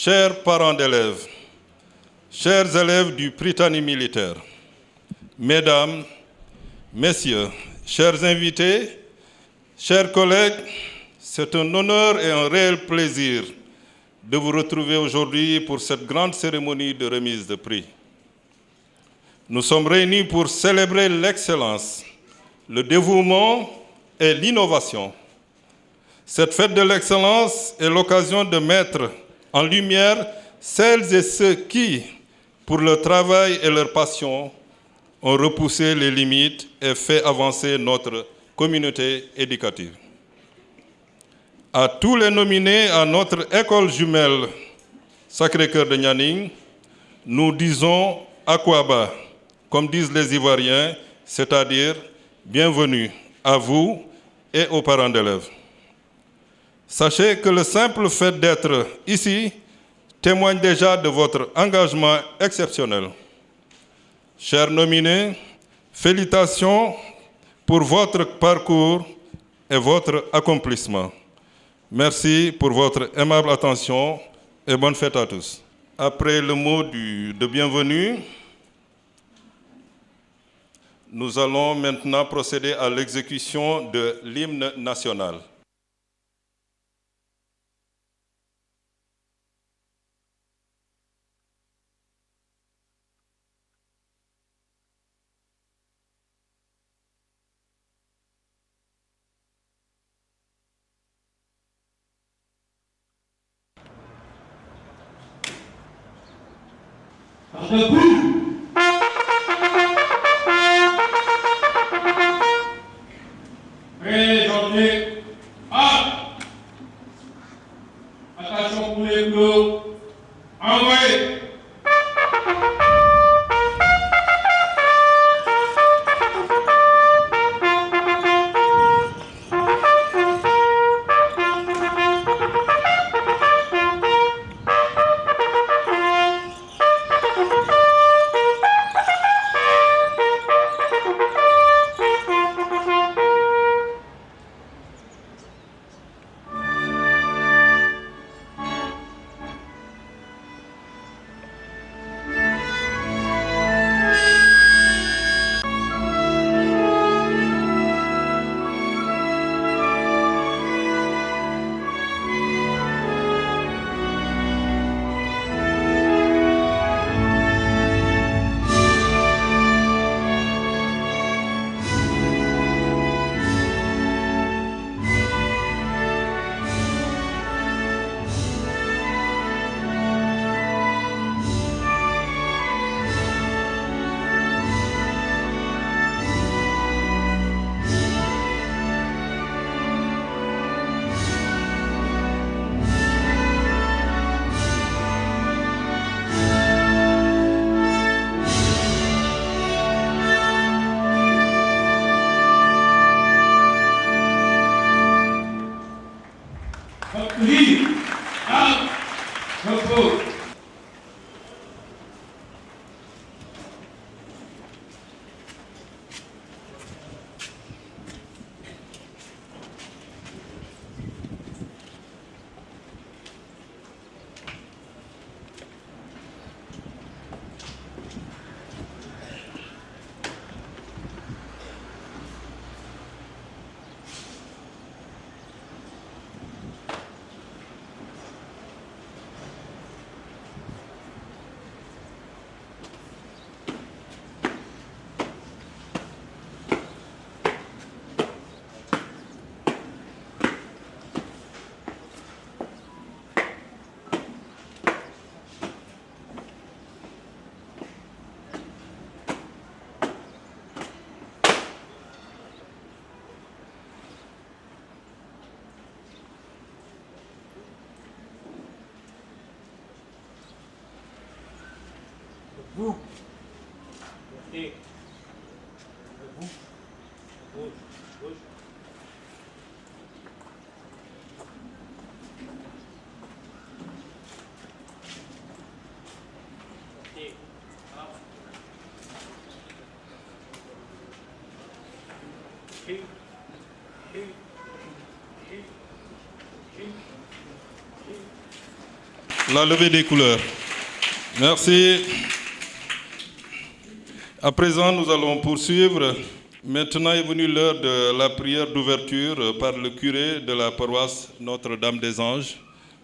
Chers parents d'élèves, chers élèves du Prytanée militaire, mesdames, messieurs, chers invités, chers collègues, c'est un honneur et un réel plaisir de vous retrouver aujourd'hui pour cette grande cérémonie de remise de prix. Nous sommes réunis pour célébrer l'excellence, le dévouement et l'innovation. Cette fête de l'excellence est l'occasion de mettre en lumière celles et ceux qui, pour leur travail et leur passion, ont repoussé les limites et fait avancer notre communauté éducative. À tous les nominés à notre école jumelle Sacré-Cœur de Nianing, nous disons Akwaba, comme disent les Ivoiriens, c'est-à-dire bienvenue à vous et aux parents d'élèves. Sachez que le simple fait d'être ici témoigne déjà de votre engagement exceptionnel. Chers nominés, félicitations pour votre parcours et votre accomplissement. Merci pour votre aimable attention et bonne fête à tous. Après le mot de bienvenue, nous allons maintenant procéder à l'exécution de l'hymne national. Pré-journée A. Attention pour les bleus. Envoyez. Vous. Et. Vous. Gauche. Gauche. Et. la levée des couleurs. Merci. À présent, nous allons poursuivre. Maintenant est venue l'heure de la prière d'ouverture par le curé de la paroisse Notre-Dame des Anges.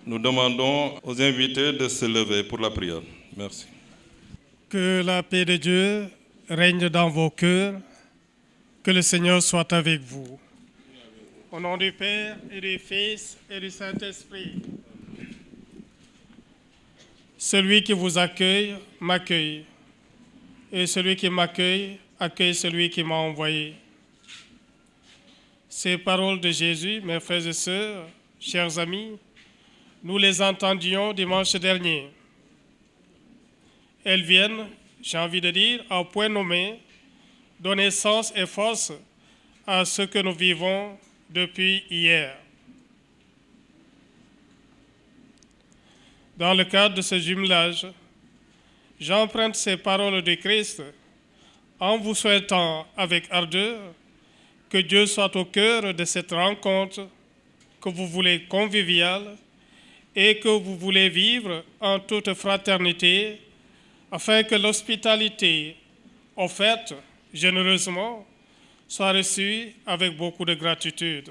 Nous demandons aux invités de se lever pour la prière. Merci. Que la paix de Dieu règne dans vos cœurs. Que le Seigneur soit avec vous. Au nom du Père et du Fils et du Saint-Esprit. Celui qui vous accueille m'accueille. Et celui qui m'accueille accueille celui qui m'a envoyé. Ces paroles de Jésus, mes frères et sœurs, chers amis, nous les entendions dimanche dernier. Elles viennent, j'ai envie de dire, au point nommé, donner sens et force à ce que nous vivons depuis hier. Dans le cadre de ce jumelage, j'emprunte ces paroles de Christ en vous souhaitant avec ardeur que Dieu soit au cœur de cette rencontre que vous voulez conviviale et que vous voulez vivre en toute fraternité afin que l'hospitalité offerte généreusement soit reçue avec beaucoup de gratitude.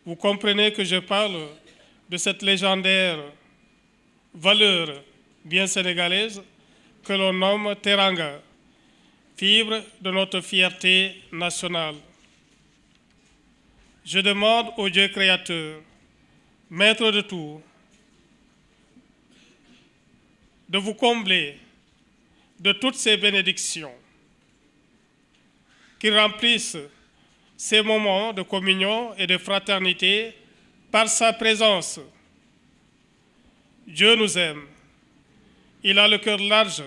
Vous comprenez que je parle de cette légendaire valeur bien sénégalaise que l'on nomme teranga, fibre de notre fierté nationale. Je demande au Dieu créateur, maître de tout, de vous combler de toutes ces bénédictions, qu'il remplisse ces moments de communion et de fraternité par sa présence. Dieu nous aime. Il a le cœur large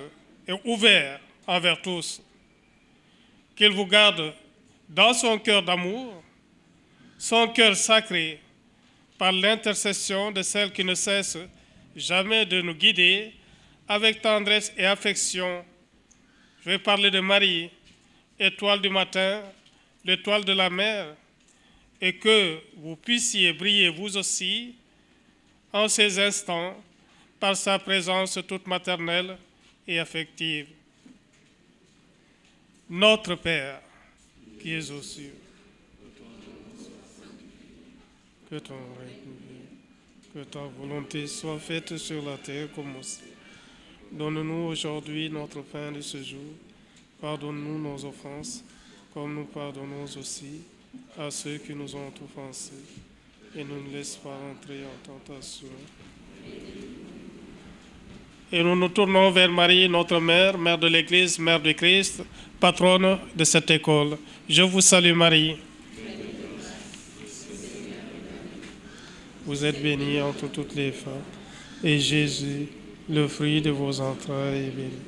et ouvert envers tous. Qu'il vous garde dans son cœur d'amour, son cœur sacré, par l'intercession de celle qui ne cesse jamais de nous guider avec tendresse et affection. Je vais parler de Marie, étoile du matin, l'étoile de la mer, et que vous puissiez briller vous aussi en ces instants par sa présence toute maternelle et affective. Notre Père, qui es aux cieux, que ton règne vienne, que ta volonté soit faite sur la terre comme au ciel. Donne-nous aujourd'hui notre pain de ce jour. Pardonne-nous nos offenses, comme nous pardonnons aussi à ceux qui nous ont offensés. Et ne nous laisse pas entrer en tentation. Et nous nous tournons vers Marie, notre mère, mère de l'Église, mère de Christ, patronne de cette école. Je vous salue Marie. Vous êtes bénie entre toutes les femmes, et Jésus, le fruit de vos entrailles, est béni.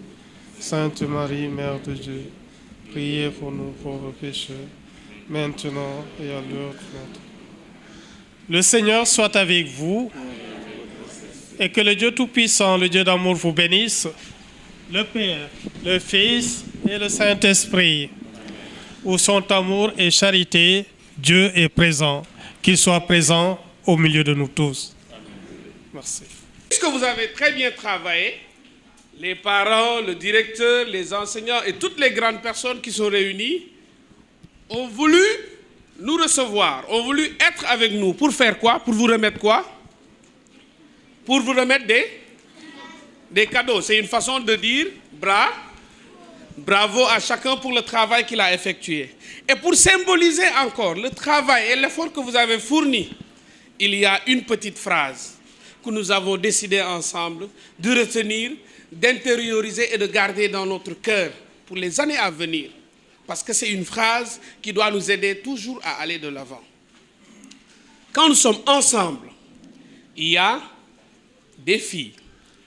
Sainte Marie, Mère de Dieu, priez pour nous pauvres pécheurs, maintenant et à l'heure de notre mort. Le Seigneur soit avec vous, et que le Dieu Tout-Puissant, le Dieu d'amour, vous bénisse, le Père, le Fils et le Saint-Esprit. Où sont amour et charité, Dieu est présent. Qu'il soit présent au milieu de nous tous. Merci. Puisque vous avez très bien travaillé, les parents, le directeur, les enseignants et toutes les grandes personnes qui sont réunies ont voulu nous recevoir, ont voulu être avec nous. Pour faire quoi? Pour vous remettre quoi? Pour vous remettre des cadeaux. C'est une façon de dire bravo à chacun pour le travail qu'il a effectué. Et pour symboliser encore le travail et l'effort que vous avez fourni, il y a une petite phrase que nous avons décidé ensemble de retenir, d'intérioriser et de garder dans notre cœur pour les années à venir. Parce que c'est une phrase qui doit nous aider toujours à aller de l'avant. Quand nous sommes ensemble, il y a des filles,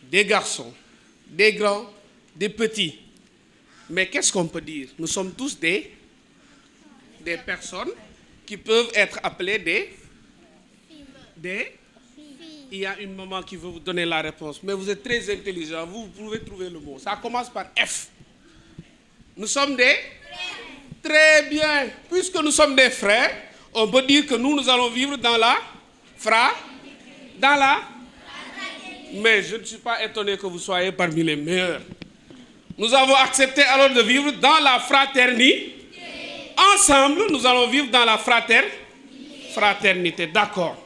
des garçons, des grands, des petits. Mais qu'est-ce qu'on peut dire? Nous sommes tous des personnes qui peuvent être appelées des. Il y a une maman qui veut vous donner la réponse, mais vous êtes très intelligent, vous pouvez trouver le mot. Ça commence par F. Nous sommes des. Très bien. Puisque nous sommes des frères, on peut dire que nous allons vivre dans la Mais je ne suis pas étonné que vous soyez parmi les meilleurs. Nous avons accepté alors de vivre dans la fraternité. Ensemble, nous allons vivre dans la fraternité. D'accord.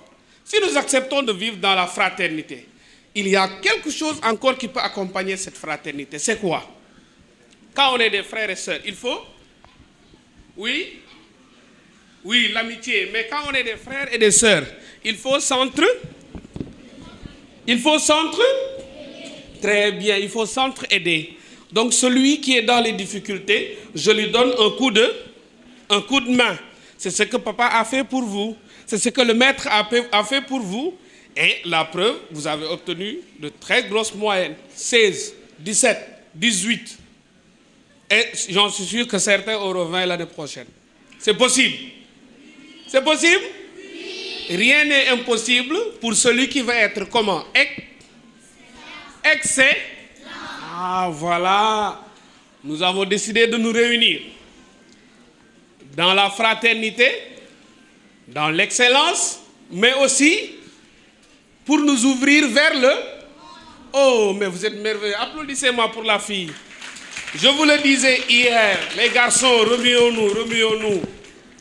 Si nous acceptons de vivre dans la fraternité, il y a quelque chose encore qui peut accompagner cette fraternité. C'est quoi? Quand on est des frères et sœurs, il faut... Oui, l'amitié. Mais quand on est des frères et des sœurs, il faut Très bien, il faut s'entraider. Donc celui qui est dans les difficultés, je lui donne un coup de main. C'est ce que papa a fait pour vous. C'est ce que le maître a fait pour vous. Et la preuve, vous avez obtenu de très grosses moyennes. 16, 17, 18. Et j'en suis sûr que certains auront 20 l'année prochaine. C'est possible. C'est possible? Oui. Rien n'est impossible pour celui qui va être comment? Excellent. Ah, voilà. Nous avons décidé de nous réunir dans la fraternité, dans l'excellence, mais aussi pour nous ouvrir vers le... Oh, mais vous êtes merveilleux. Applaudissez-moi pour la fille. Je vous le disais hier, les garçons, remuons-nous.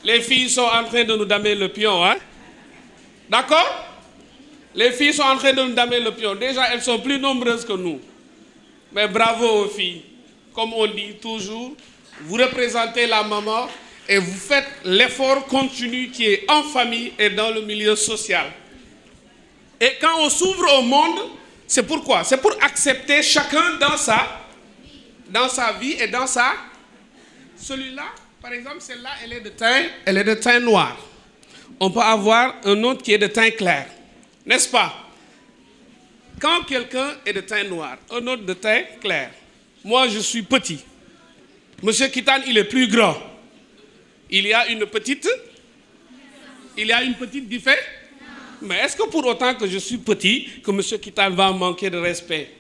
Les filles sont en train de nous damer le pion, hein? D'accord? Les filles sont en train de nous damer le pion. Déjà, elles sont plus nombreuses que nous. Mais bravo aux filles. Comme on dit toujours, vous représentez la maman et vous faites l'effort continu qui est en famille et dans le milieu social. Et quand on s'ouvre au monde, c'est pourquoi? C'est pour accepter chacun dans sa vie et dans sa... Celui-là, par exemple, celle-là, elle est de teint noir. On peut avoir un autre qui est de teint clair. N'est-ce pas? Quand quelqu'un est de teint noir, un autre de teint clair, moi je suis petit. Monsieur Kitane, il est plus grand. Il y a une petite différence. Mais est-ce que pour autant que je suis petit, que Monsieur Kitane va manquer de respect?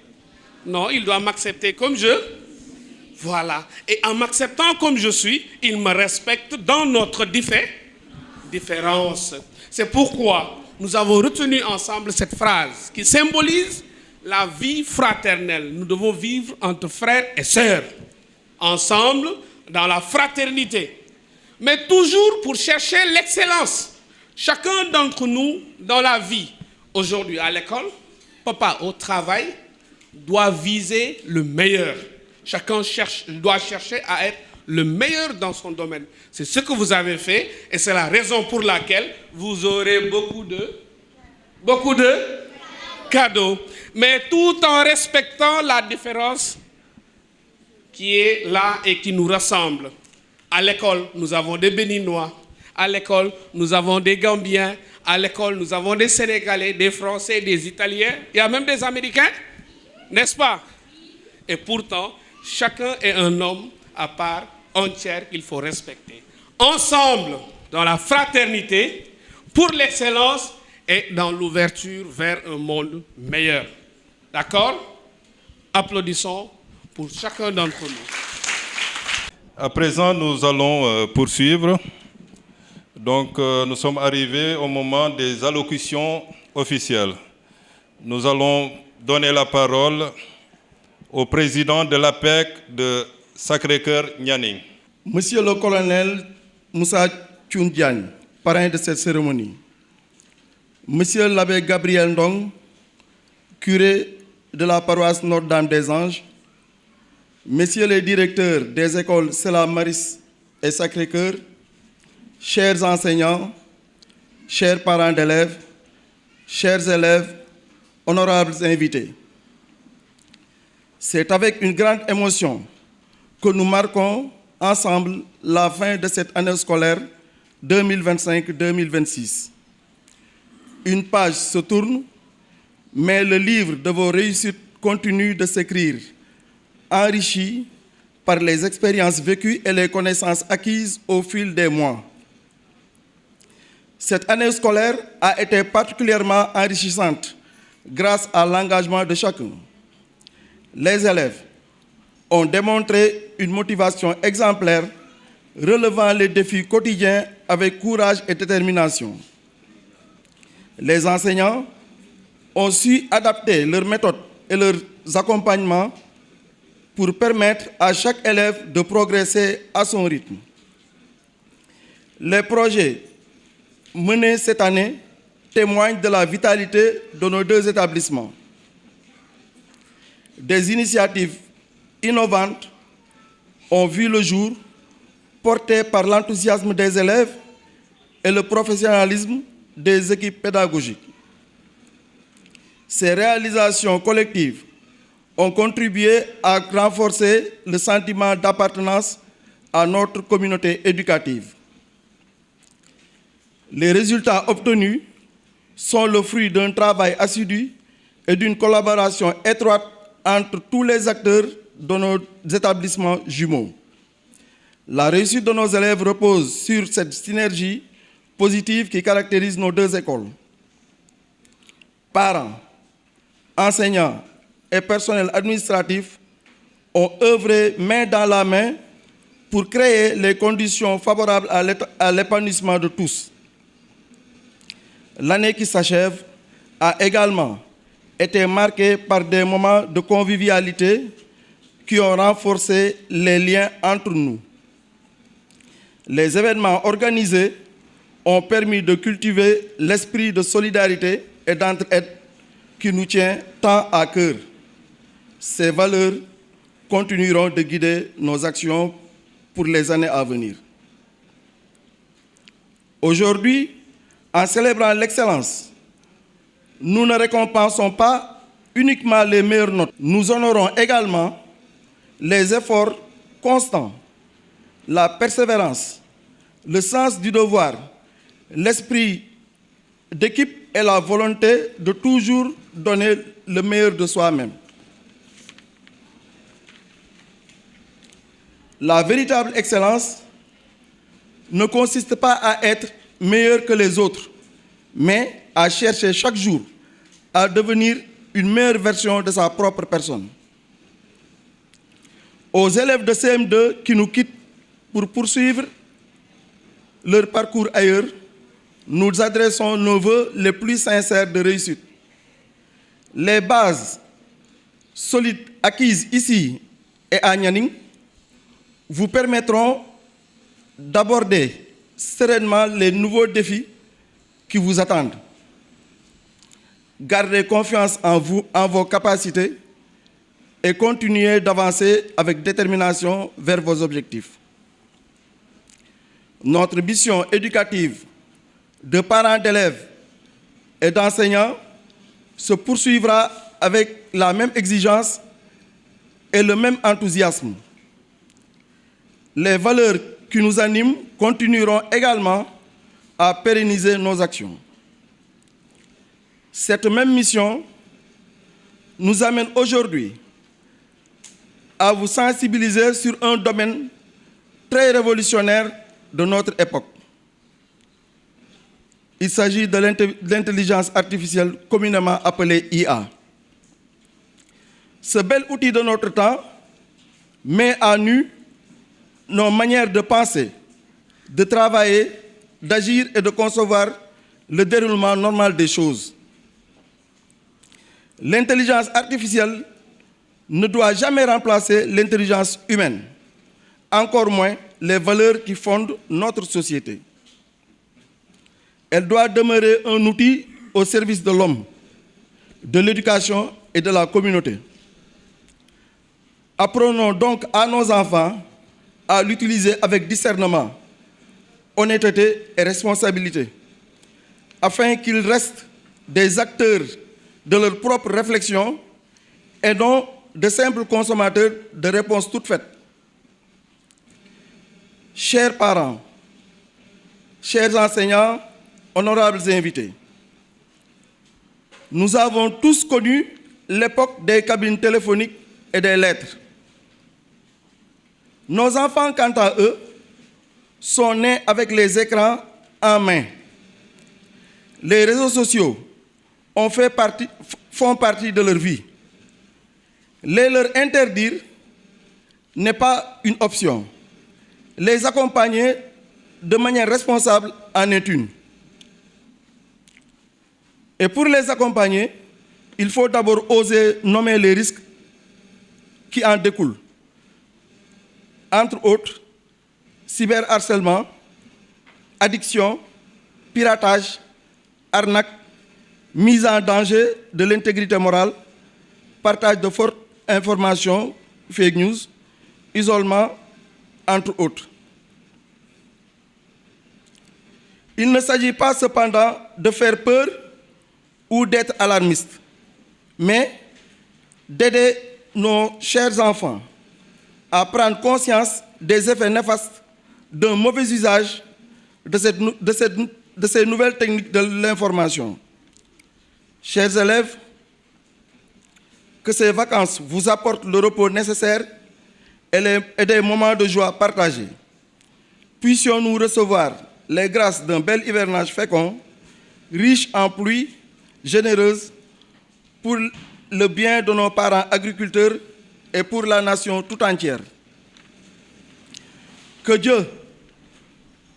Non, il doit m'accepter comme je... Voilà. Et en m'acceptant comme je suis, il me respecte dans notre différence. C'est pourquoi nous avons retenu ensemble cette phrase qui symbolise la vie fraternelle. Nous devons vivre entre frères et sœurs, ensemble, dans la fraternité. Mais toujours pour chercher l'excellence. Chacun d'entre nous, dans la vie, aujourd'hui à l'école, papa au travail, doit viser le meilleur. Chacun doit chercher à être le meilleur dans son domaine. C'est ce que vous avez fait et c'est la raison pour laquelle vous aurez beaucoup de cadeaux. Mais tout en respectant la différence qui est là et qui nous rassemble. À l'école, nous avons des Béninois. À l'école, nous avons des Gambiens. À l'école, nous avons des Sénégalais, des Français, des Italiens. Il y a même des Américains, n'est-ce pas? Et pourtant, chacun est un homme à part entière qu'il faut respecter. Ensemble, dans la fraternité, pour l'excellence et dans l'ouverture vers un monde meilleur. D'accord? Applaudissons pour chacun d'entre nous. À présent, nous allons poursuivre. Donc, nous sommes arrivés au moment des allocutions officielles. Nous allons donner la parole au président de l'APEC de Sacré-Cœur Nianing. Monsieur le colonel Moussa Tchoundiagne, parrain de cette cérémonie. Monsieur l'abbé Gabriel Ndong, curé de la paroisse Notre-Dame-des-Anges. Messieurs les directeurs des écoles Sela Maris et Sacré-Cœur, chers enseignants, chers parents d'élèves, chers élèves, honorables invités. C'est avec une grande émotion que nous marquons ensemble la fin de cette année scolaire 2025-2026. Une page se tourne, mais le livre de vos réussites continue de s'écrire, enrichi par les expériences vécues et les connaissances acquises au fil des mois. Cette année scolaire a été particulièrement enrichissante grâce à l'engagement de chacun. Les élèves ont démontré une motivation exemplaire, relevant les défis quotidiens avec courage et détermination. Les enseignants ont su adapter leurs méthodes et leurs accompagnements pour permettre à chaque élève de progresser à son rythme. Les projets menés cette année témoignent de la vitalité de nos deux établissements. Des initiatives innovantes ont vu le jour, portées par l'enthousiasme des élèves et le professionnalisme des équipes pédagogiques. Ces réalisations collectives ont contribué à renforcer le sentiment d'appartenance à notre communauté éducative. Les résultats obtenus sont le fruit d'un travail assidu et d'une collaboration étroite entre tous les acteurs de nos établissements jumeaux. La réussite de nos élèves repose sur cette synergie positive qui caractérise nos deux écoles. Parents, enseignants et personnel administratif ont œuvré main dans la main pour créer les conditions favorables à l'épanouissement de tous. L'année qui s'achève a également été marquée par des moments de convivialité qui ont renforcé les liens entre nous. Les événements organisés ont permis de cultiver l'esprit de solidarité et d'entraide qui nous tient tant à cœur. Ces valeurs continueront de guider nos actions pour les années à venir. Aujourd'hui, en célébrant l'excellence, nous ne récompensons pas uniquement les meilleures notes. Nous honorons également les efforts constants, la persévérance, le sens du devoir, l'esprit d'équipe et la volonté de toujours donner le meilleur de soi-même. La véritable excellence ne consiste pas à être meilleur que les autres, mais à chercher chaque jour à devenir une meilleure version de sa propre personne. Aux élèves de CM2 qui nous quittent pour poursuivre leur parcours ailleurs, nous adressons nos vœux les plus sincères de réussite. Les bases solides acquises ici et à Nianing vous permettront d'aborder sereinement les nouveaux défis qui vous attendent. Gardez confiance en vous, en vos capacités et continuez d'avancer avec détermination vers vos objectifs. Notre mission éducative de parents d'élèves et d'enseignants se poursuivra avec la même exigence et le même enthousiasme. Les valeurs qui nous animent continueront également à pérenniser nos actions. Cette même mission nous amène aujourd'hui à vous sensibiliser sur un domaine très révolutionnaire de notre époque. Il s'agit de l'intelligence artificielle communément appelée IA. Ce bel outil de notre temps met à nu nos manières de penser, de travailler, d'agir et de concevoir le déroulement normal des choses. L'intelligence artificielle ne doit jamais remplacer l'intelligence humaine, encore moins les valeurs qui fondent notre société. Elle doit demeurer un outil au service de l'homme, de l'éducation et de la communauté. Apprenons donc à nos enfants à l'utiliser avec discernement, honnêteté et responsabilité, afin qu'ils restent des acteurs de leur propre réflexion et non de simples consommateurs de réponses toutes faites. Chers parents, chers enseignants, honorables invités, nous avons tous connu l'époque des cabines téléphoniques et des lettres. Nos enfants, quant à eux, sont nés avec les écrans en main. Les réseaux sociaux font partie de leur vie. Les leur interdire n'est pas une option. Les accompagner de manière responsable en est une. Et pour les accompagner, il faut d'abord oser nommer les risques qui en découlent. Entre autres, cyberharcèlement, addiction, piratage, arnaque, mise en danger de l'intégrité morale, partage de fortes informations, fake news, isolement, entre autres. Il ne s'agit pas cependant de faire peur ou d'être alarmiste, mais d'aider nos chers enfants à prendre conscience des effets néfastes d'un mauvais usage de ces nouvelles techniques de l'information. Chers élèves, que ces vacances vous apportent le repos nécessaire et des moments de joie partagés. Puissions-nous recevoir les grâces d'un bel hivernage fécond, riche en pluies généreuses, pour le bien de nos parents agriculteurs et pour la nation tout entière. Que Dieu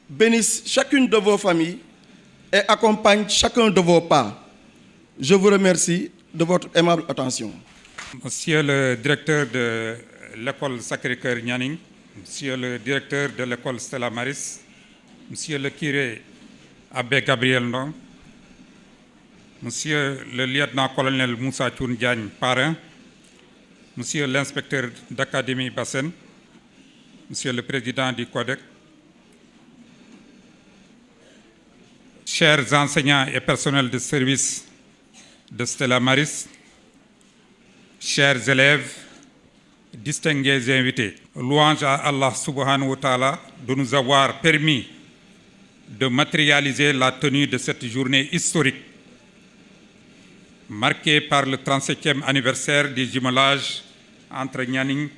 bénisse chacune de vos familles et accompagne chacun de vos pas. Je vous remercie de votre aimable attention. Monsieur le directeur de l'école Sacré-Cœur Nianing, Monsieur le directeur de l'école Stella Maris, Monsieur le curé Abbé Gabriel Ndong, Monsieur le lieutenant-colonel Moussa Thioune Diagne, parrain, Monsieur l'inspecteur d'académie Bassène, Monsieur le président du CODEC, chers enseignants et personnels de service de Stella Maris, chers élèves, distingués invités, louange à Allah subhanahu wa ta'ala de nous avoir permis de matérialiser la tenue de cette journée historique marquée par le 37e anniversaire du jumelage entre Nianing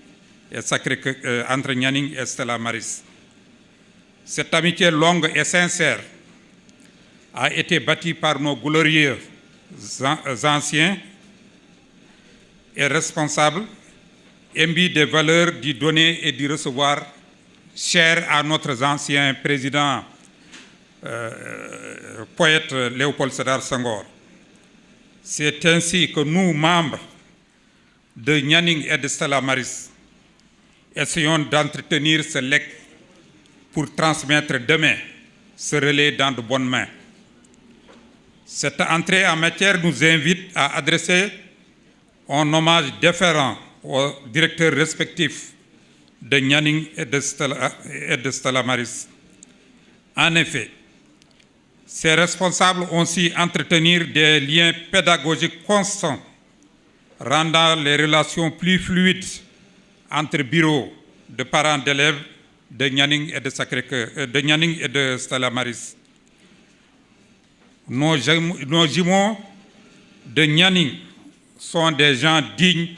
et Stella Maris. Cette amitié longue et sincère a été bâtie par nos glorieux anciens et responsables, imbus des valeurs du donner et du recevoir, chers à notre ancien président, poète Léopold Sédar Senghor. C'est ainsi que nous, membres de Nianing et de Stella Maris, essayons d'entretenir ce legs pour transmettre demain ce relais dans de bonnes mains. Cette entrée en matière nous invite à adresser un hommage déférent aux directeurs respectifs de Nianing et de Stella Maris. En effet, ces responsables ont su entretenir des liens pédagogiques constants, rendant les relations plus fluides entre bureaux de parents d'élèves de Nianing et de Sacré-Cœur, de Nianing et de Stella Maris. Nos jumeaux de Nianing sont des gens dignes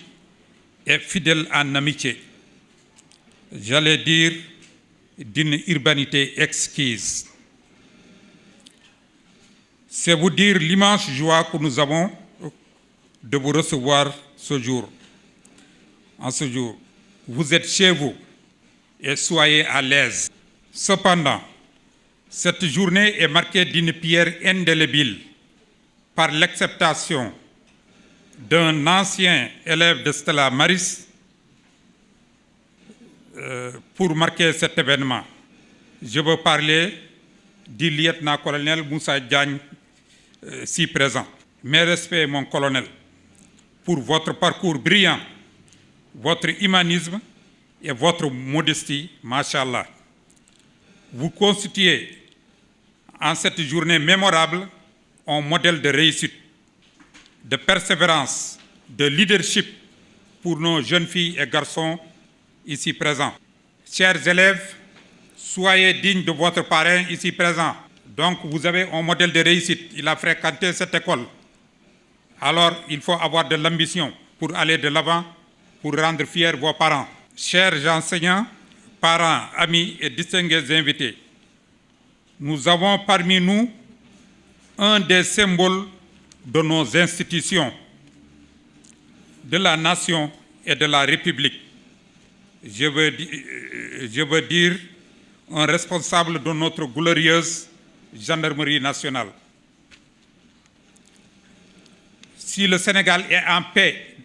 et fidèles en amitié. J'allais dire d'une urbanité exquise. C'est vous dire l'immense joie que nous avons de vous recevoir ce jour. En ce jour, vous êtes chez vous et soyez à l'aise. Cependant, cette journée est marquée d'une pierre indélébile par l'acceptation d'un ancien élève de Stella Maris pour marquer cet événement. Je veux parler du lieutenant-colonel Moussa Diagne, si présent. Mes respects, mon colonel, pour votre parcours brillant, votre humanisme et votre modestie, machallah. Vous constituez en cette journée mémorable un modèle de réussite, de persévérance, de leadership pour nos jeunes filles et garçons ici présents. Chers élèves, soyez dignes de votre parrain ici présent. Donc vous avez un modèle de réussite. Il a fréquenté cette école. Alors il faut avoir de l'ambition pour aller de l'avant, pour rendre fiers vos parents. Chers enseignants, parents, amis et distingués invités, nous avons parmi nous un des symboles de nos institutions, de la nation et de la République. Je veux dire un responsable de notre glorieuse gendarmerie nationale. Si le Sénégal est en paix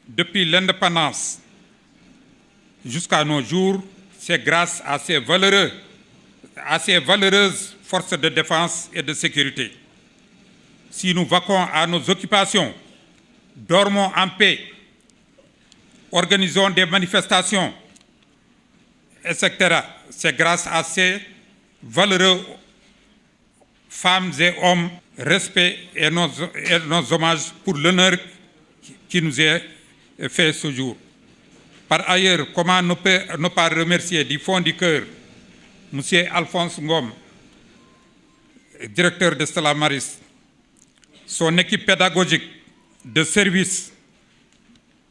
depuis l'indépendance jusqu'à nos jours, c'est grâce à ces valeureuses forces de défense et de sécurité. Si nous vaquons à nos occupations, dormons en paix, organisons des manifestations, etc., c'est grâce à ces valeureux femmes et hommes, respect et nos hommages pour l'honneur qui nous est fait ce jour. Par ailleurs, comment ne pas remercier du fond du cœur M. Alphonse Ngom, directeur de Stella Maris, son équipe pédagogique de service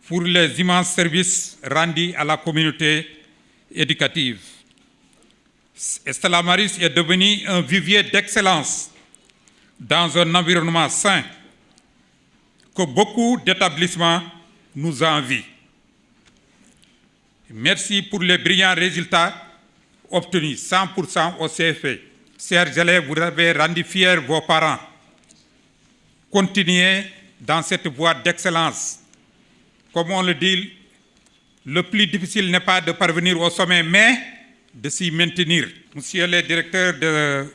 pour les immenses services rendus à la communauté éducative. Stella Maris est devenu un vivier d'excellence dans un environnement sain que beaucoup d'établissements nous envient. Merci pour les brillants résultats obtenus, 100% au CFE. Chers élèves, vous avez rendu fiers vos parents. Continuez dans cette voie d'excellence. Comme on le dit, le plus difficile n'est pas de parvenir au sommet, mais de s'y maintenir. Monsieur le directeur de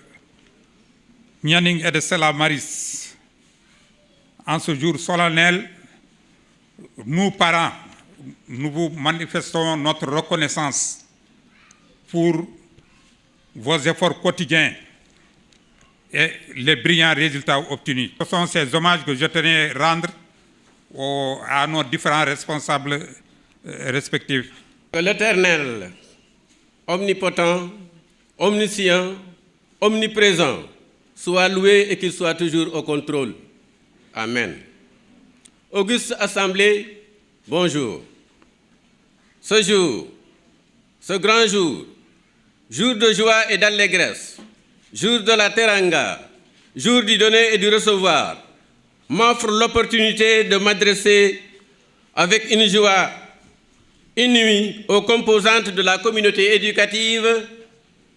Nianing et de Stella Maris, en ce jour solennel, nous, parents, nous vous manifestons notre reconnaissance pour vos efforts quotidiens et les brillants résultats obtenus. Ce sont ces hommages que je tenais à rendre à nos différents responsables respectifs. Que l'Éternel, omnipotent, omniscient, omniprésent, soit loué et qu'il soit toujours au contrôle. Amen. Auguste Assemblée, bonjour. Ce jour, ce grand jour, jour de joie et d'allégresse, jour de la teranga, jour du donner et du recevoir, m'offre l'opportunité de m'adresser avec une joie inouïe aux composantes de la communauté éducative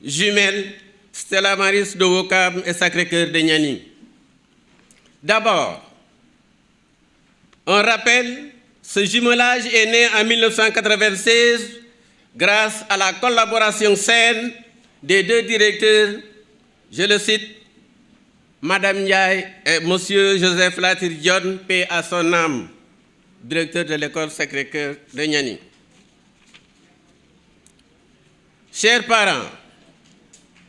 jumelle Stella Maris de Ouakam et Sacré-Cœur de Nianing. D'abord, un rappel, ce jumelage est né en 1996 grâce à la collaboration saine des deux directeurs, je le cite, Madame Ndiaye et Monsieur Joseph Latir Dione, paix à son âme, directeur de l'école Sacré-Cœur de Nianing. Chers parents,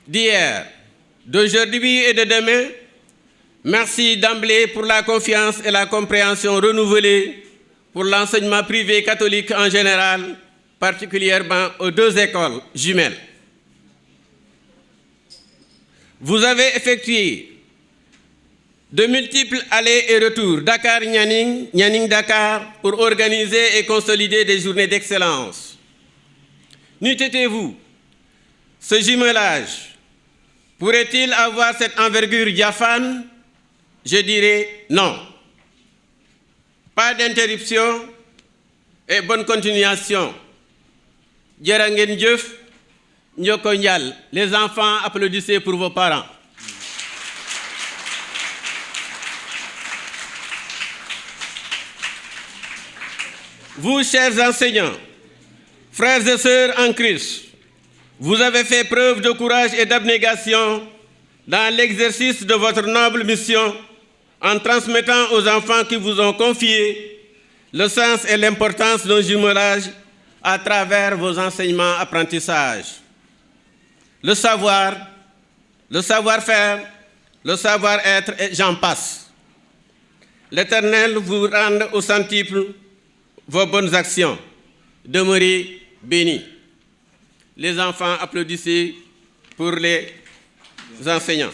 d'hier, d'aujourd'hui et de demain, merci d'emblée pour la confiance et la compréhension renouvelée pour l'enseignement privé catholique en général, particulièrement aux deux écoles jumelles. Vous avez effectué de multiples allers et retours Dakar-Nianing, Nianing-Dakar pour organiser et consolider des journées d'excellence. N'eût été vous, ce jumelage pourrait-il avoir cette envergure diaphane? Je dirais non. Pas d'interruption et bonne continuation. Djerangen Dieuf, Nyoko Nyal. Les enfants, applaudissez pour vos parents. Vous, chers enseignants, frères et sœurs en Christ, vous avez fait preuve de courage et d'abnégation dans l'exercice de votre noble mission en transmettant aux enfants qui vous ont confié le sens et l'importance d'un jumelage à travers vos enseignements apprentissages. Le savoir, le savoir-faire, le savoir-être et j'en passe. L'Éternel vous rende au centuple vos bonnes actions. Demeurez bénis. Les enfants, applaudissez pour les enseignants.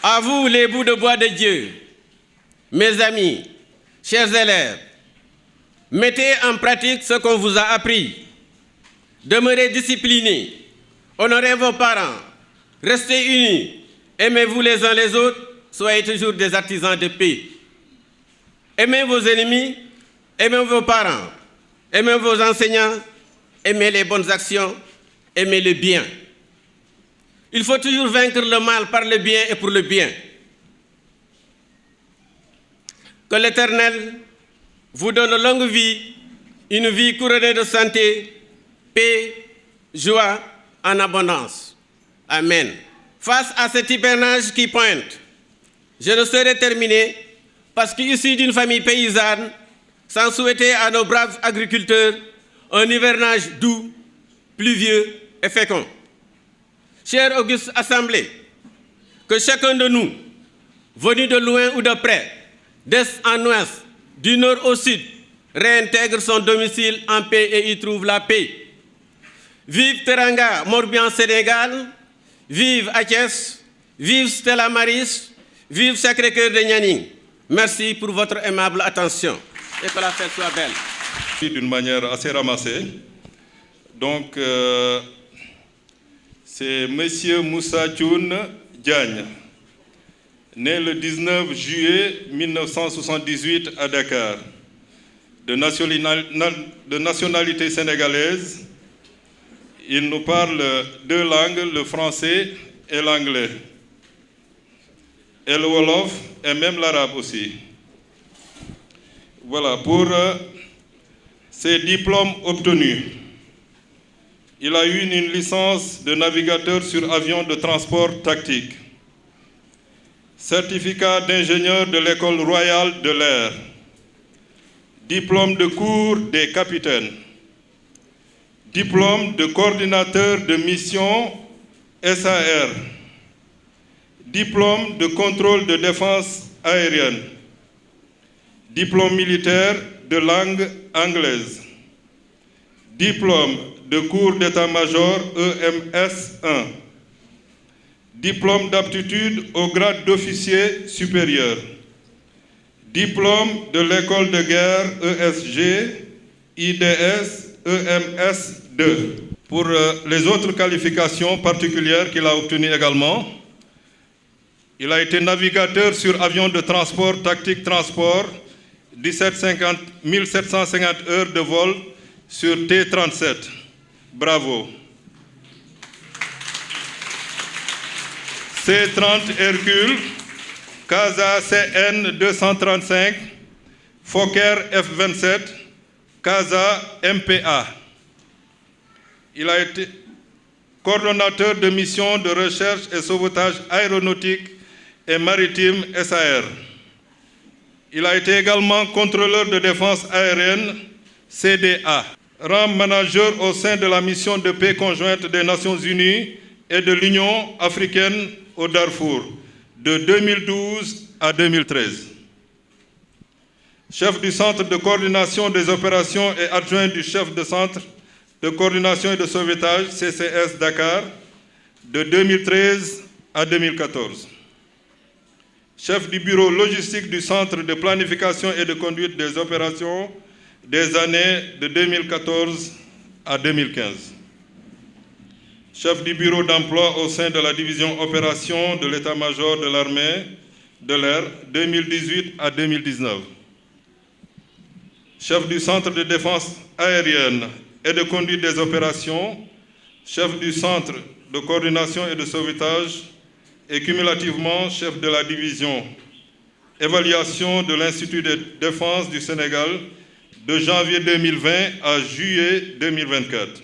À vous, les bouts de bois de Dieu, mes amis, chers élèves, mettez en pratique ce qu'on vous a appris. Demeurez disciplinés, honorez vos parents, restez unis, aimez-vous les uns les autres, soyez toujours des artisans de paix. Aimez vos ennemis, aimez vos parents, aimez vos enseignants, aimez les bonnes actions, aimez le bien. Il faut toujours vaincre le mal par le bien et pour le bien. Que l'Éternel vous donne longue vie, une vie couronnée de santé, paix, joie en abondance. Amen. Face à cet hivernage qui pointe, je ne saurais terminer parce qu'issu d'une famille paysanne, sans souhaiter à nos braves agriculteurs un hivernage doux, pluvieux et fécond. Chère auguste assemblée, que chacun de nous, venu de loin ou de près, d'est en ouest, du nord au sud, réintègre son domicile en paix et y trouve la paix. Vive Teranga, Morbihan, Sénégal, vive Thiès, vive Stella Maris, vive Sacré-Cœur de Nianing. Merci pour votre aimable attention et que la fête soit belle. D'une manière assez ramassée. Donc, c'est M. Moussa Thioune Diagne, né le 19 juillet 1978 à Dakar, de nationalité sénégalaise. Il nous parle deux langues, le français et l'anglais, et le wolof et même l'arabe aussi. Voilà, pour ses diplômes obtenus. Il a eu une licence de navigateur sur avion de transport tactique, certificat d'ingénieur de l'École royale de l'air, diplôme de cours des capitaines, diplôme de coordinateur de mission SAR, diplôme de contrôle de défense aérienne, diplôme militaire de langue anglaise, diplôme de cours d'état-major EMS 1, diplôme d'aptitude au grade d'officier supérieur, diplôme de l'école de guerre ESG, IDS, EMS 2. Pour les autres qualifications particulières qu'il a obtenues également, il a été navigateur sur avion de transport tactique transport, 1750 heures de vol sur T-37. Bravo. C-30 Hercule, CASA CN 235, Fokker F-27, CASA MPA. Il a été coordonnateur de mission de recherche et sauvetage aéronautique et maritime SAR. Il a été également contrôleur de défense aérienne CDA, rang manager au sein de la mission de paix conjointe des Nations Unies et de l'Union africaine au Darfour, de 2012 à 2013. Chef du centre de coordination des opérations et adjoint du chef de centre de coordination et de sauvetage CCS Dakar, de 2013 à 2014. Chef du bureau logistique du centre de planification et de conduite des opérations des années de 2014 à 2015. Chef du bureau d'emploi au sein de la division opération de l'état-major de l'armée de l'air 2018 à 2019. Chef du centre de défense aérienne et de conduite des opérations, chef du centre de coordination et de sauvetage et cumulativement chef de la division évaluation de l'Institut de défense du Sénégal de janvier 2020 à juillet 2024.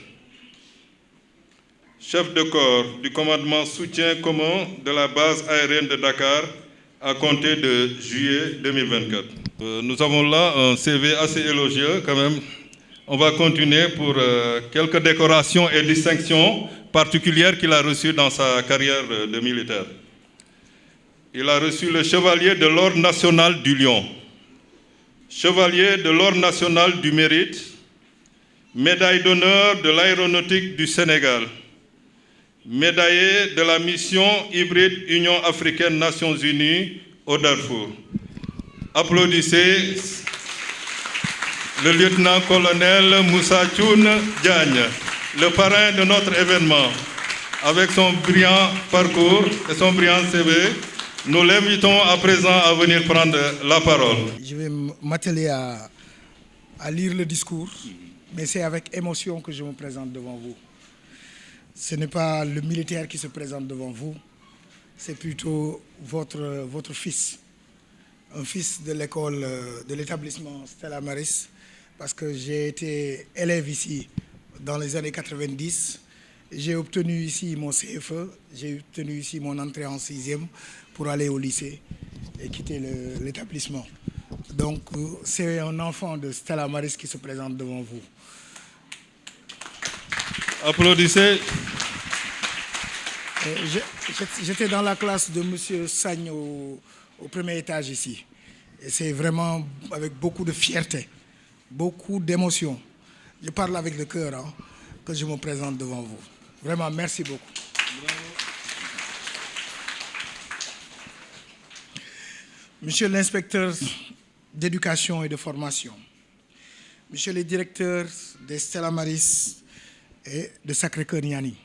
Chef de corps du commandement soutien commun de la base aérienne de Dakar à compter de juillet 2024. Nous avons là un CV assez élogieux quand même. On va continuer pour quelques décorations et distinctions particulières qu'il a reçues dans sa carrière de militaire. Il a reçu le chevalier de l'Ordre national du Lion, chevalier de l'Ordre national du Mérite, médaille d'honneur de l'aéronautique du Sénégal, médaillé de la mission hybride Union africaine Nations Unies au Darfour. Applaudissez le lieutenant-colonel Moussa Thioune Diagne, le parrain de notre événement. Avec son brillant parcours et son brillant CV, nous l'invitons à présent à venir prendre la parole. Je vais m'atteler à lire le discours, mais c'est avec émotion que je me présente devant vous. ce n'est pas le militaire qui se présente devant vous, c'est plutôt votre fils, un fils de l'école, de l'établissement Stella Maris, parce que j'ai été élève ici dans les années 90. J'ai obtenu ici mon CFE, j'ai obtenu ici mon entrée en 6e pour aller au lycée et quitter l'établissement. Donc, c'est un enfant de Stella Maris qui se présente devant vous. Applaudissez. J'étais dans la classe de M. Sagne au premier étage ici. Et c'est vraiment avec beaucoup de fierté, beaucoup d'émotion. Je parle avec le cœur hein, que je me présente devant vous. Vraiment, merci beaucoup. Monsieur l'inspecteur d'éducation et de formation, monsieur le directeur des Stella Maris et de Sacré-Cœur Niani,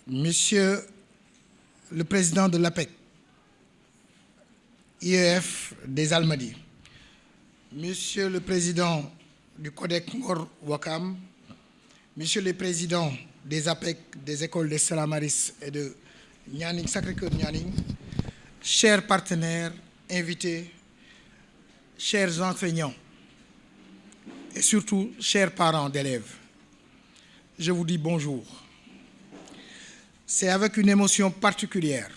monsieur le président de l'APEC, IEF des Almadies, monsieur le président du Codec Ngor Wakam, monsieur le président des APEC des écoles des Stella Maris et de Nianing, Sacré-Cœur Nianing, chers partenaires, invités, chers enseignants et surtout chers parents d'élèves, je vous dis bonjour. C'est avec une émotion particulière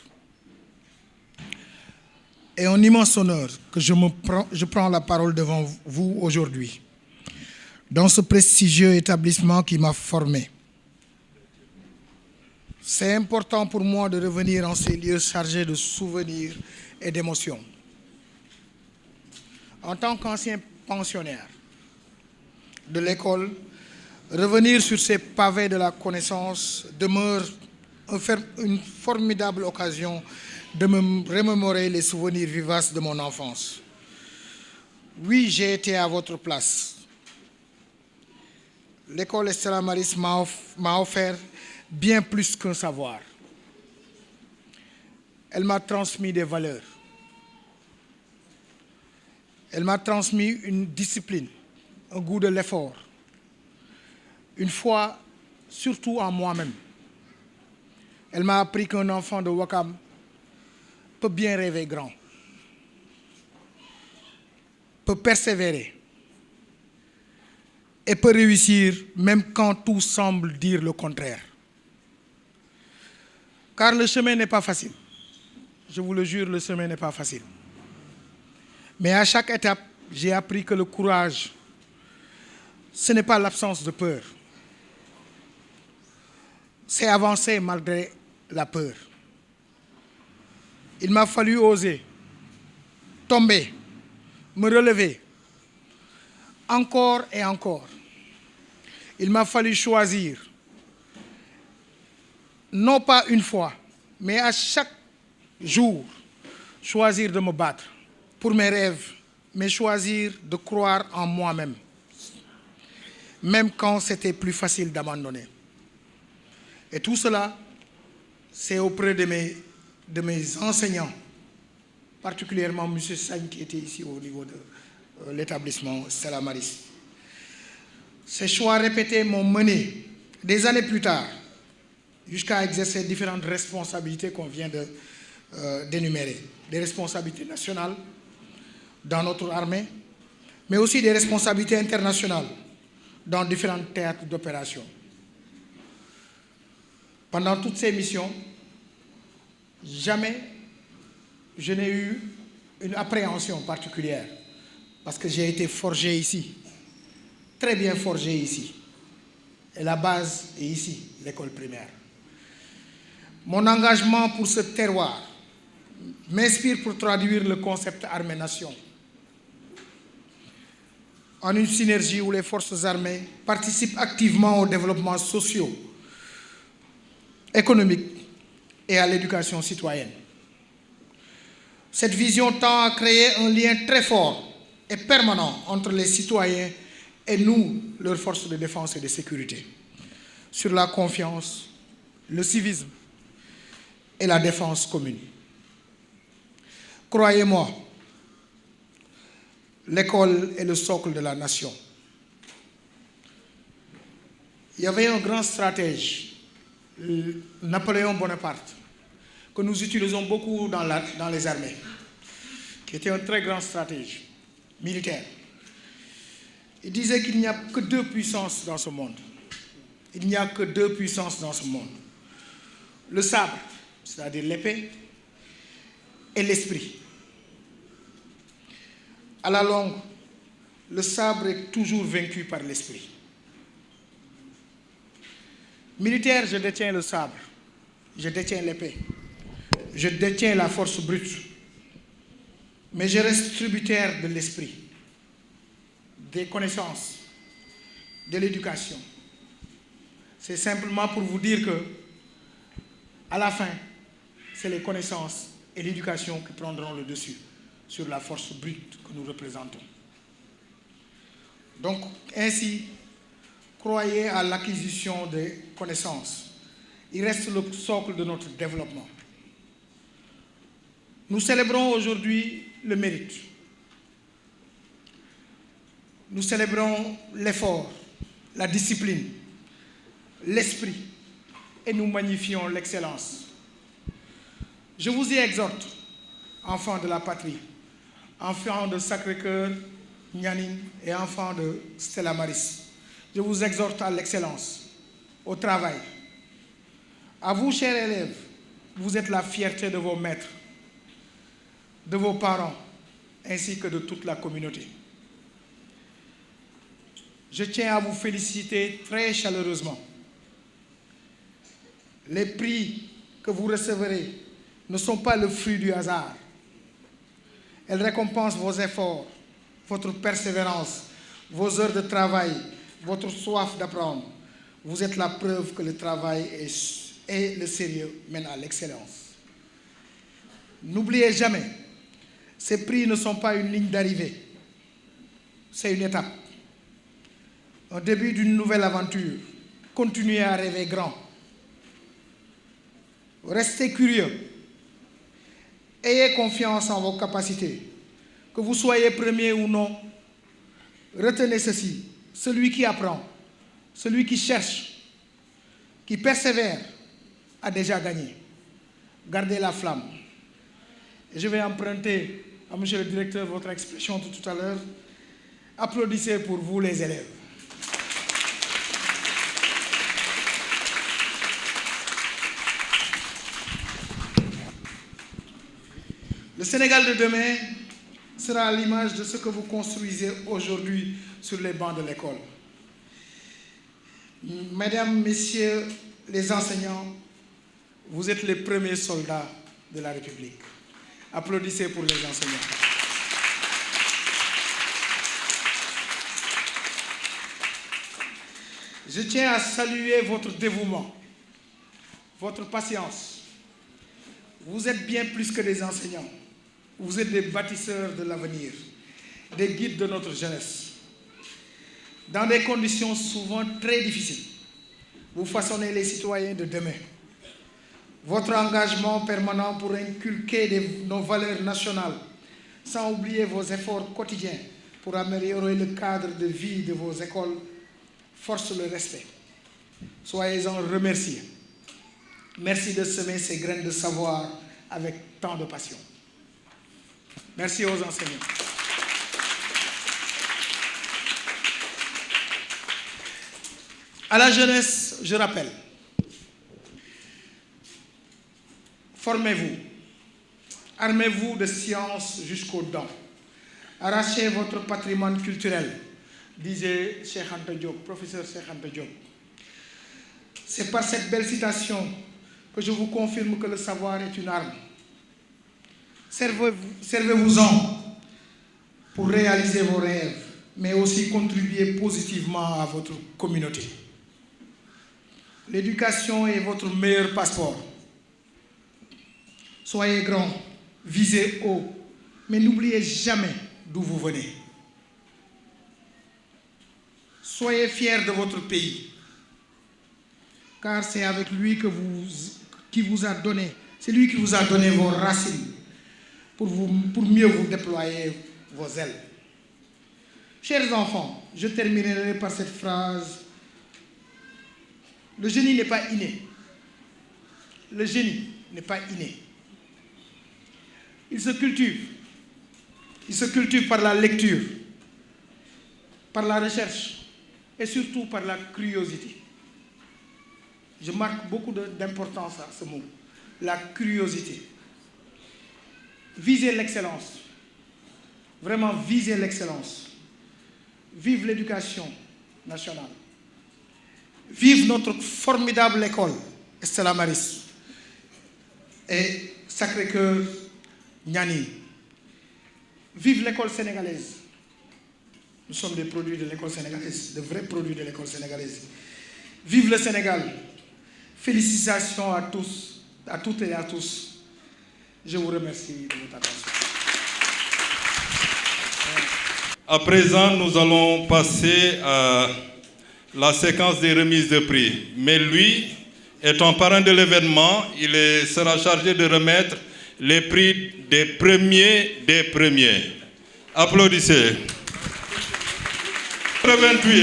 et un immense honneur que je prends la parole devant vous aujourd'hui, dans ce prestigieux établissement qui m'a formé. C'est important pour moi de revenir en ces lieux chargés de souvenirs et d'émotions. En tant qu'ancien pensionnaire de l'école, revenir sur ces pavés de la connaissance demeure une formidable occasion de me remémorer les souvenirs vivaces de mon enfance. Oui, j'ai été à votre place. L'école Stella Maris m'a offert bien plus qu'un savoir. Elle m'a transmis des valeurs. Elle m'a transmis une discipline, un goût de l'effort, une foi surtout en moi-même. Elle m'a appris qu'un enfant de Wakam peut bien rêver grand, peut persévérer et peut réussir même quand tout semble dire le contraire. Car le chemin n'est pas facile. Je vous le jure, le chemin n'est pas facile. Mais à chaque étape, j'ai appris que le courage, ce n'est pas l'absence de peur. C'est avancer malgré la peur. Il m'a fallu oser, tomber, me relever, encore et encore. Il m'a fallu choisir, non pas une fois, mais à chaque jour, choisir de me battre pour mes rêves, mais choisir de croire en moi-même, même quand c'était plus facile d'abandonner. Et tout cela, c'est auprès de mes enseignants, particulièrement M. Sagne qui était ici au niveau de l'établissement Stella Maris. Ces choix répétés m'ont mené, des années plus tard, jusqu'à exercer différentes responsabilités qu'on vient d'énumérer. Des responsabilités nationales dans notre armée, mais aussi des responsabilités internationales dans différents théâtres d'opération. Pendant toutes ces missions, jamais je n'ai eu une appréhension particulière, parce que j'ai été forgé ici, très bien forgé ici. Et la base est ici, l'école primaire. Mon engagement pour ce terroir m'inspire pour traduire le concept armée-nation en une synergie où les forces armées participent activement au développement social, économique et à l'éducation citoyenne. Cette vision tend à créer un lien très fort et permanent entre les citoyens et nous, leurs forces de défense et de sécurité, sur la confiance, le civisme et la défense commune. Croyez-moi, l'école est le socle de la nation. Il y avait un grand stratège, Napoléon Bonaparte, que nous utilisons beaucoup dans les armées, qui était un très grand stratège militaire. Il disait qu'il n'y a que deux puissances dans ce monde. Il n'y a que deux puissances dans ce monde. Le sabre, c'est-à-dire l'épée, et l'esprit. À la longue, le sabre est toujours vaincu par l'esprit. Militaire, je détiens le sabre, je détiens l'épée, je détiens la force brute, mais je reste tributaire de l'esprit, des connaissances, de l'éducation. C'est simplement pour vous dire que, à la fin, c'est les connaissances et l'éducation qui prendront le dessus sur la force brute que nous représentons. Donc, ainsi, croyez à l'acquisition des connaissances. Il reste le socle de notre développement. Nous célébrons aujourd'hui le mérite. Nous célébrons l'effort, la discipline, l'esprit, et nous magnifions l'excellence. Je vous y exhorte, enfants de la patrie, enfants de Sacré-Cœur, Nyanine et enfants de Stella Maris. Je vous exhorte à l'excellence, au travail. À vous, chers élèves, vous êtes la fierté de vos maîtres, de vos parents, ainsi que de toute la communauté. Je tiens à vous féliciter très chaleureusement. Les prix que vous recevrez ne sont pas le fruit du hasard. Elles récompensent vos efforts, votre persévérance, vos heures de travail, votre soif d'apprendre. Vous êtes la preuve que le travail et le sérieux mènent à l'excellence. N'oubliez jamais, ces prix ne sont pas une ligne d'arrivée, c'est une étape. Un début d'une nouvelle aventure. Continuez à rêver grand. Restez curieux. Ayez confiance en vos capacités. Que vous soyez premier ou non, retenez ceci. Celui qui apprend, celui qui cherche, qui persévère, a déjà gagné. Gardez la flamme. Et je vais emprunter à monsieur le directeur votre expression de tout à l'heure. Applaudissez pour vous les élèves. Le Sénégal de demain sera à l'image de ce que vous construisez aujourd'hui sur les bancs de l'école. Mesdames, Messieurs les enseignants, vous êtes les premiers soldats de la République. Applaudissez pour les enseignants. Je tiens à saluer votre dévouement, votre patience. Vous êtes bien plus que des enseignants. Vous êtes des bâtisseurs de l'avenir, des guides de notre jeunesse. Dans des conditions souvent très difficiles, vous façonnez les citoyens de demain. Votre engagement permanent pour inculquer nos valeurs nationales, sans oublier vos efforts quotidiens pour améliorer le cadre de vie de vos écoles, force le respect. Soyez-en remerciés. Merci de semer ces graines de savoir avec tant de passion. Merci aux enseignants. À la jeunesse, je rappelle, formez-vous, armez-vous de science jusqu'aux dents, arrachez votre patrimoine culturel, disait Cheikh Anta Diop, professeur Cheikh Anta Diop. C'est par cette belle citation que je vous confirme que le savoir est une arme. Servez-vous-en pour réaliser vos rêves, mais aussi contribuer positivement à votre communauté. L'éducation est votre meilleur passeport. Soyez grands, visez haut, mais n'oubliez jamais d'où vous venez. Soyez fiers de votre pays, car c'est avec lui qui vous a donné vos racines pour mieux vous déployer vos ailes. Chers enfants, je terminerai par cette phrase Le génie n'est pas inné. Le génie n'est pas inné. Il se cultive. Il se cultive par la lecture, par la recherche et surtout par la curiosité. Je marque beaucoup d'importance à ce mot, la curiosité. Visez l'excellence, vraiment visez l'excellence. Vive l'éducation nationale. Vive notre formidable école, Stella Maris et Sacré-Cœur Niani. Vive l'école sénégalaise. Nous sommes des produits de l'école sénégalaise, de vrais produits de l'école sénégalaise. Vive le Sénégal. Félicitations à tous, à toutes et à tous. Je vous remercie de votre attention. À présent, nous allons passer à la séquence des remises de prix. Mais lui, étant parrain de l'événement, il sera chargé de remettre les prix des premiers. Applaudissez. 28.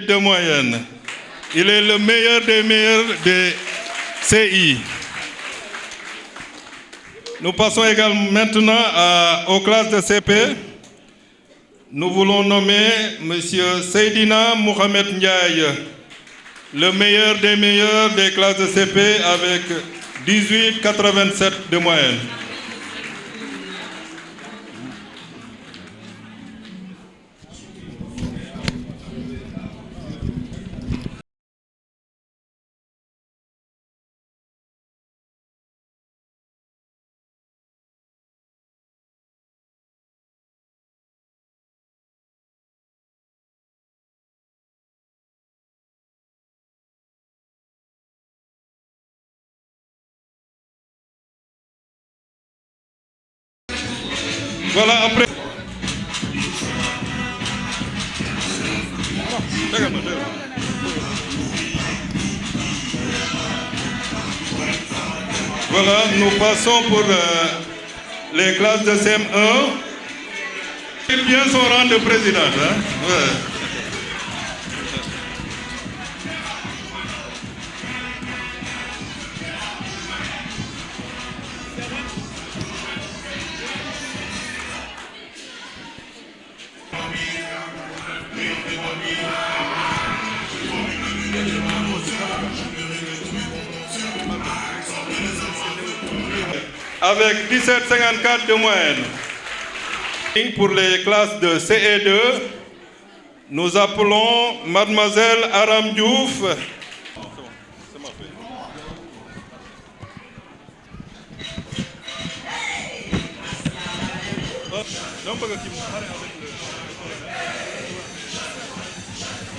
De moyenne. Il est le meilleur des meilleurs des CI. Nous passons également maintenant aux classes de CP. Nous voulons nommer M. Seydina Mohamed Ndiaye, le meilleur des meilleurs des classes de CP avec 18,87 de moyenne. Voilà, après. Voilà, nous passons pour les classes de CM1. Il bien son rang de président. Hein? Ouais. Avec 17,54 de moyenne. Pour les classes de CE2, nous appelons Mademoiselle Aram Diouf.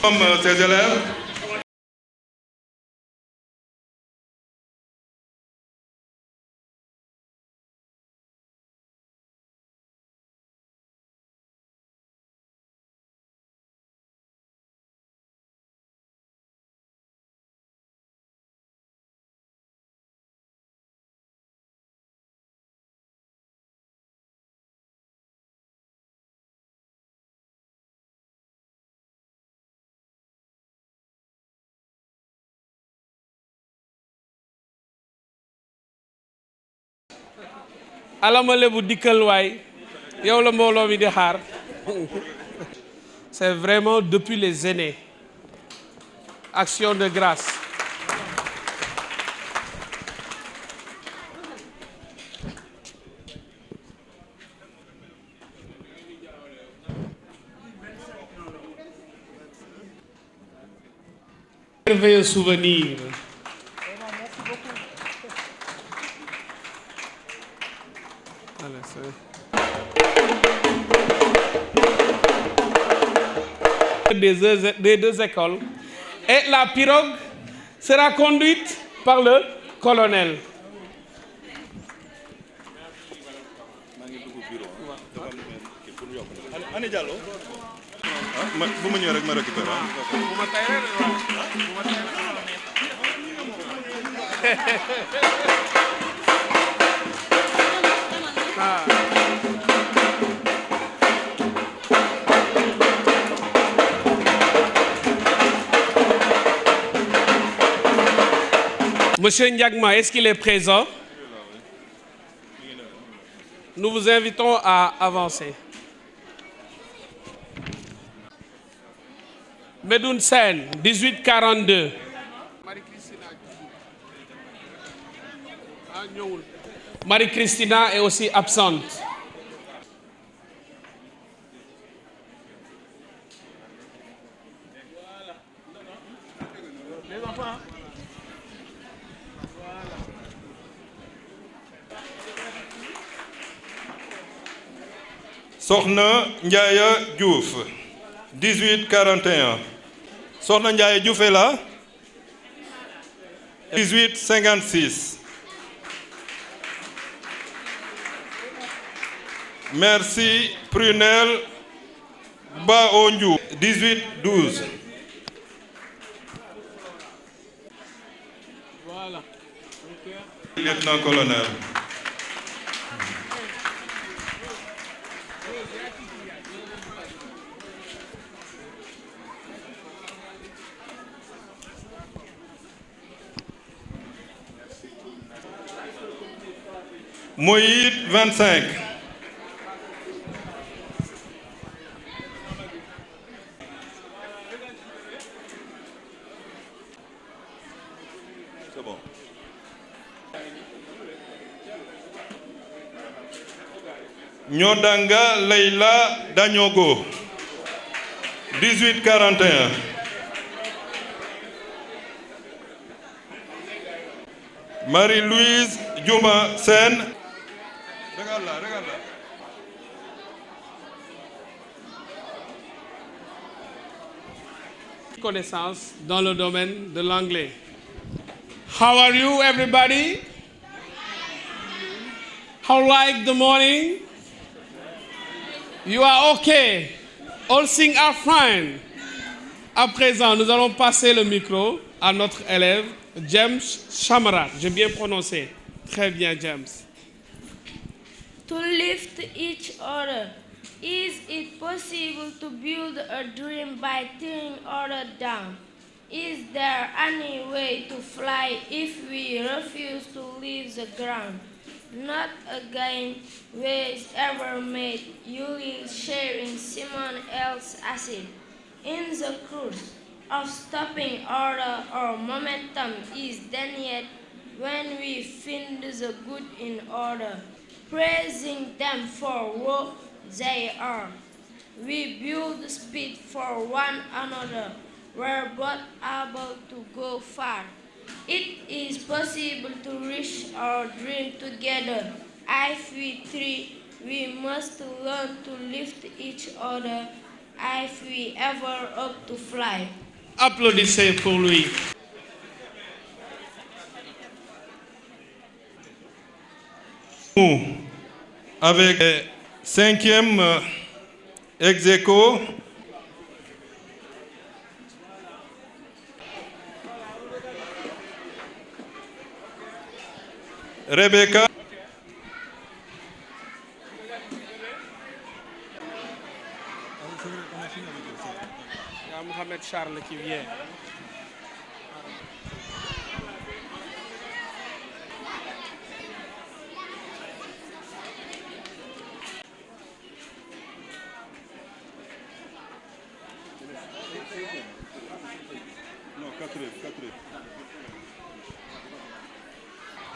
Comme ses élèves. C'est vraiment depuis les aînés. Action de grâce. Merveilleux souvenir. Des deux écoles. Et la pirogue sera conduite par le colonel. Ani Diallo bu ma ñëwee rek ma récupéré Monsieur Ndiagma, est-ce qu'il est présent? Nous vous invitons à avancer. Medoun Sen, 1842. Marie-Christina est aussi absente. Sokhna Ndiaye Diouf 1841. Sokhna Ndiaye Diouf est là. 1856. Merci Prunel Baondiou 1812. Voilà. Lieutenant-colonel. Moïse 25. C'est bon. Nyodanga Leila Danyogo 1841. Marie-Louise Djouma Sen. Regarde là, regarde là. Connaissance dans le domaine de l'anglais. How are you, everybody? How like the morning? You are okay. All things are fine. À présent, nous allons passer le micro à notre élève James Chamarat. J'ai bien prononcé. Très bien, James. To lift each other. Is it possible to build a dream by tearing others down? Is there any way to fly if we refuse to leave the ground? Not again ways ever made. You will share in someone else's acid. In the cruise of stopping order or momentum is then yet when we find the good in order, praising them for what they are. We build speed for one another. We're both able to go far. It is possible to reach our dream together. If we three, we must learn to lift each other. If we ever hope to fly. Applaudissez pour lui. Avec le 5e ex aequo, Rebecca. Il y a Mohamed Charles qui vient. Non, 4 heures.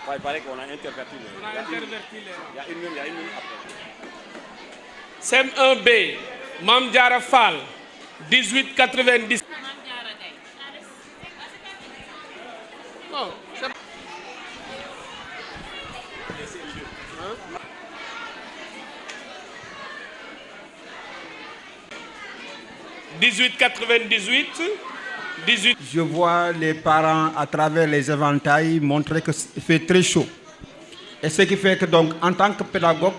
Ouais, il paraît qu'on a interverti les... On a interverti les... Il y a une minute après. SEM 1B, Mam Diara Fall, 1890. Non, c'est... 1898, 18... Je vois les parents à travers les éventails montrer qu'il fait très chaud. Et ce qui fait que donc, en tant que pédagogue,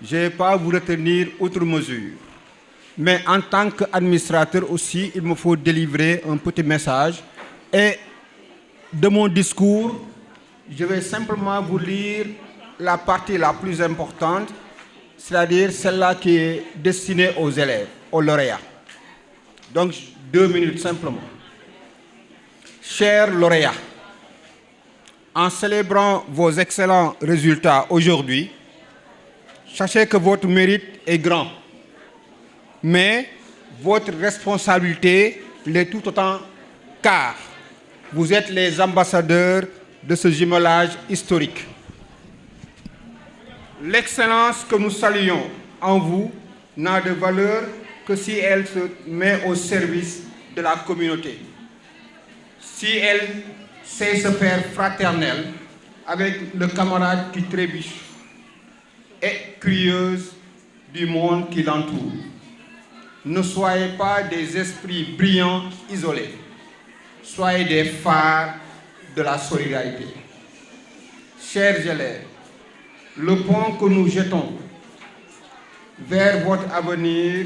je ne vais pas vous retenir outre mesure. mais en tant qu'administrateur aussi, il me faut délivrer un petit message. Et de mon discours, je vais simplement vous lire la partie la plus importante, c'est-à-dire celle-là qui est destinée aux élèves, aux lauréats. Donc, 2 minutes simplement. Chers lauréats, en célébrant vos excellents résultats aujourd'hui, sachez que votre mérite est grand, mais votre responsabilité l'est tout autant, car vous êtes les ambassadeurs de ce jumelage historique. L'excellence que nous saluons en vous n'a de valeur que si elle se met au service de la communauté, si elle sait se faire fraternelle avec le camarade qui trébuche et curieuse du monde qui l'entoure. Ne soyez pas des esprits brillants isolés, soyez des phares de la solidarité. Chers élèves, le pont que nous jetons vers votre avenir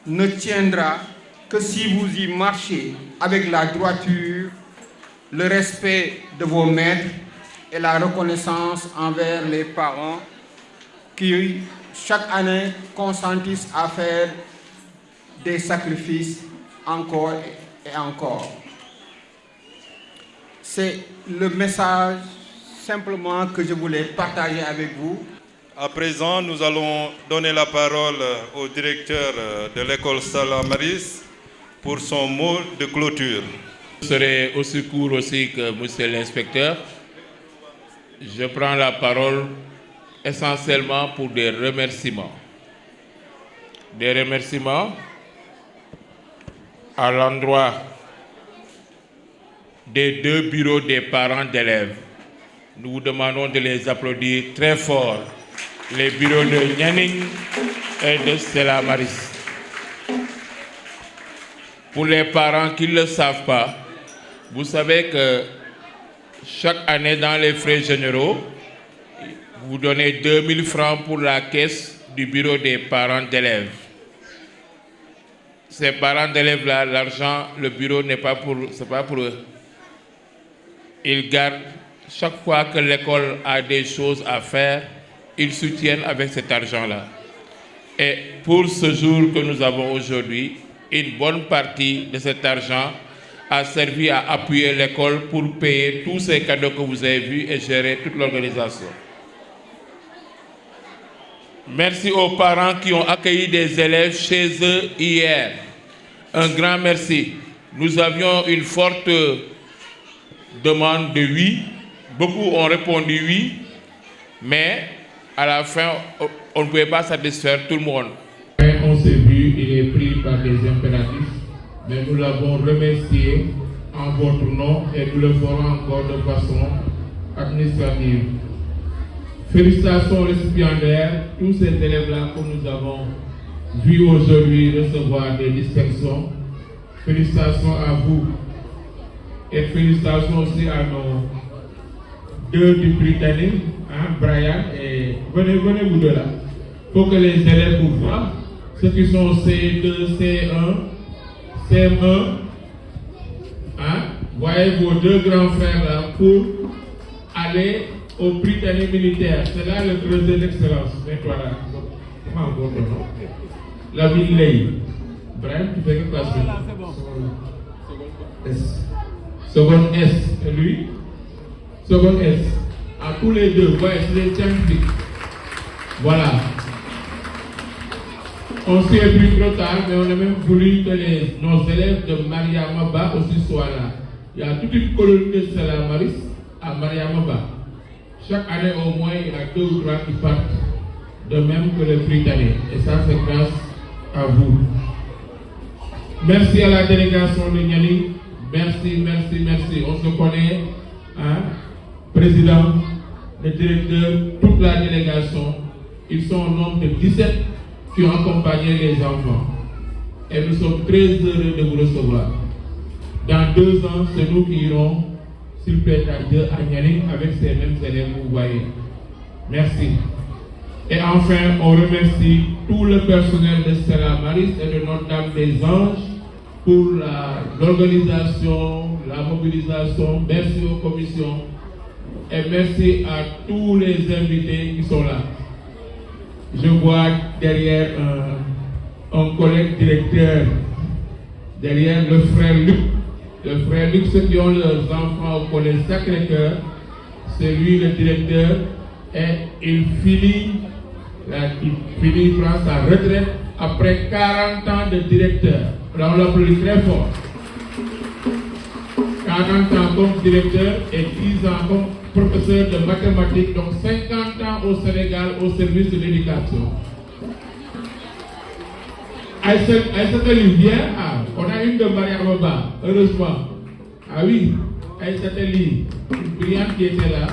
ne tiendra que si vous y marchez avec la droiture, le respect de vos maîtres et la reconnaissance envers les parents qui, chaque année, consentissent à faire des sacrifices encore et encore. C'est le message simplement que je voulais partager avec vous. À présent, nous allons donner la parole au directeur de l'école Salamaris pour son mot de clôture. Je serai aussi court aussi que monsieur l'inspecteur. Je prends la parole essentiellement pour des remerciements. Des remerciements à l'endroit des 2 bureaux des parents d'élèves. Nous vous demandons de les applaudir très fort. Les bureaux de Nianing et de Stella Maris. Pour les parents qui ne le savent pas, vous savez que chaque année dans les frais généraux, vous donnez 2000 francs pour la caisse du bureau des parents d'élèves. Ces parents d'élèves-là, l'argent, le bureau n'est pas pour eux. Ils gardent, chaque fois que l'école a des choses à faire, ils soutiennent avec cet argent-là. Et pour ce jour que nous avons aujourd'hui, une bonne partie de cet argent a servi à appuyer l'école pour payer tous ces cadeaux que vous avez vus et gérer toute l'organisation. Merci aux parents qui ont accueilli des élèves chez eux hier. Un grand merci. Nous avions une forte demande de oui. Beaucoup ont répondu oui, mais à la fin, on ne pouvait pas satisfaire tout le monde. On s'est vu, il est pris par des impératifs, mais nous l'avons remercié en votre nom et nous le ferons encore de façon administrative. Félicitations aux récipiendaires, tous ces élèves-là que nous avons vus aujourd'hui recevoir des distinctions. Félicitations à vous et félicitations aussi à nos 2 du Britannique, Brian et venez vous deux là. Pour que les élèves vous voient, ceux qui sont C2, C1, CM1, voyez vos 2 grands frères là pour aller au Britannique militaire. C'est là le creuset d'excellence. Mets-toi là. Comment on voit ton nom? La ville Ley. Brian, tu fais quelle classe? S. Seconde S. Et lui? Seconde S. À tous les 2, voyez, c'est les scientifiques. Voilà. On s'est vu trop tard, mais on a même voulu que nos élèves de Mariamaba aussi soient là. Il y a toute une colonie de Salamaris à Mariamaba. Chaque année, au moins, il y a 2 ou 3 qui partent, de même que les Britanniques. Et ça, c'est grâce à vous. Merci à la délégation de Nianing. Merci. On se connaît, président, le directeur, toute la délégation. Ils sont au nombre de 17 qui ont accompagné les enfants. Et nous sommes très heureux de vous recevoir. Dans 2 ans, c'est nous qui irons, s'il plaît à Dieu, à Nianing avec ces mêmes élèves, vous voyez. Merci. Et enfin, on remercie tout le personnel de Stella Maris et de Notre-Dame des Anges pour l'organisation, la mobilisation. Merci aux commissions et merci à tous les invités qui sont là. Je vois derrière un collègue directeur, derrière le frère Luc. Le frère Luc, ceux qui ont leurs enfants au collège Sacré-Cœur, c'est lui le directeur et il prend sa retraite après 40 ans de directeur. Alors on l'applaudit très fort. 40 ans comme directeur et 10 ans comme professeur de mathématiques, donc 50 ans au Sénégal au service de l'éducation. Aïssata Ly vient. On a une de Maria Roba, heureusement. Ah oui, Aïssata Ly, une brillante qui était là.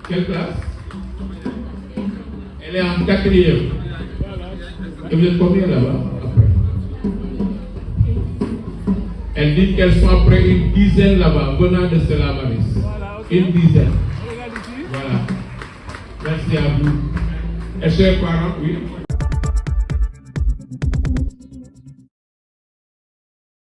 Quelle classe? Elle est en 4e. Et vous êtes combien là-bas? Elle dit qu'elles sont après une dizaine là-bas, venant de Stella Maris. Une dizaine. Voilà. Merci à vous. Et chers parents, oui.